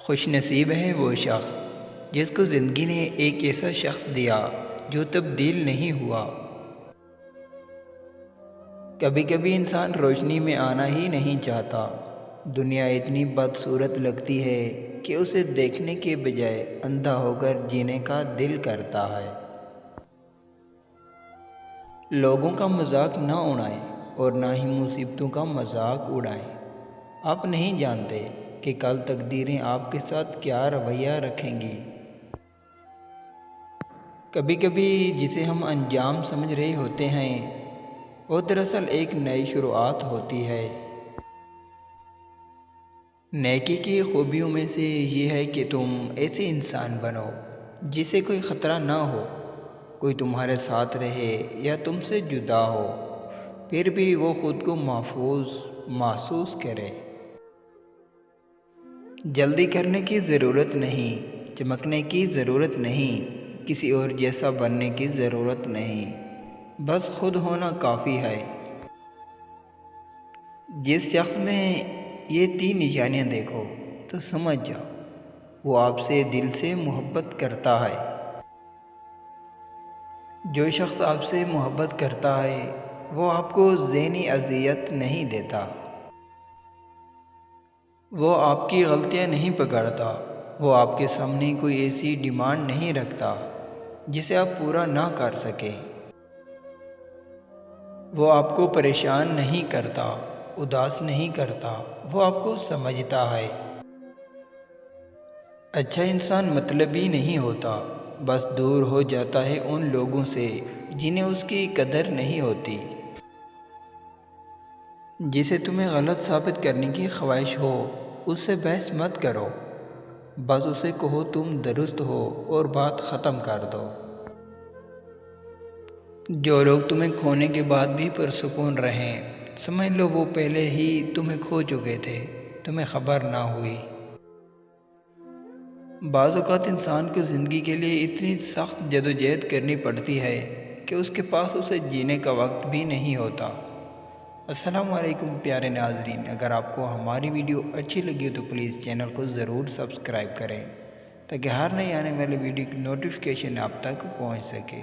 خوش نصیب ہے وہ شخص جس کو زندگی نے ایک ایسا شخص دیا جو تبدیل نہیں ہوا۔ کبھی کبھی انسان روشنی میں آنا ہی نہیں چاہتا۔ دنیا اتنی بدصورت لگتی ہے کہ اسے دیکھنے کے بجائے اندھا ہو کر جینے کا دل کرتا ہے۔ لوگوں کا مذاق نہ اڑائیں اور نہ ہی مصیبتوں کا مذاق اڑائیں۔ آپ نہیں جانتے کہ کل تقدیریں آپ کے ساتھ کیا رویہ رکھیں گی۔ کبھی کبھی جسے ہم انجام سمجھ رہے ہوتے ہیں وہ دراصل ایک نئی شروعات ہوتی ہے۔ نیکی کی خوبیوں میں سے یہ ہے کہ تم ایسے انسان بنو جسے کوئی خطرہ نہ ہو، کوئی تمہارے ساتھ رہے یا تم سے جدا ہو پھر بھی وہ خود کو محفوظ محسوس کرے۔ جلدی کرنے کی ضرورت نہیں، چمکنے کی ضرورت نہیں، کسی اور جیسا بننے کی ضرورت نہیں، بس خود ہونا کافی ہے۔ جس شخص میں یہ 3 نشانیاں دیکھو تو سمجھ جاؤ وہ آپ سے دل سے محبت کرتا ہے۔ جو شخص آپ سے محبت کرتا ہے وہ آپ کو ذہنی اذیت نہیں دیتا، وہ آپ کی غلطیاں نہیں پکڑتا، وہ آپ کے سامنے کوئی ایسی ڈیمانڈ نہیں رکھتا جسے آپ پورا نہ کر سکیں، وہ آپ کو پریشان نہیں کرتا، اداس نہیں کرتا، وہ آپ کو سمجھتا ہے۔ اچھا انسان مطلبی نہیں ہوتا، بس دور ہو جاتا ہے ان لوگوں سے جنہیں اس کی قدر نہیں ہوتی۔ جسے تمہیں غلط ثابت کرنے کی خواہش ہو اس سے بحث مت کرو، بس اسے کہو تم درست ہو اور بات ختم کر دو۔ جو لوگ تمہیں کھونے کے بعد بھی پرسکون رہیں سمجھ لو وہ پہلے ہی تمہیں کھو چکے تھے، تمہیں خبر نہ ہوئی۔ بعض اوقات انسان کو زندگی کے لیے اتنی سخت جدوجہد کرنی پڑتی ہے کہ اس کے پاس اسے جینے کا وقت بھی نہیں ہوتا۔ السلام علیکم پیارے ناظرین، اگر آپ کو ہماری ویڈیو اچھی لگی ہو تو پلیز چینل کو ضرور سبسکرائب کریں تاکہ ہر نئی آنے والی ویڈیو کی نوٹیفیکیشن آپ تک پہنچ سکے۔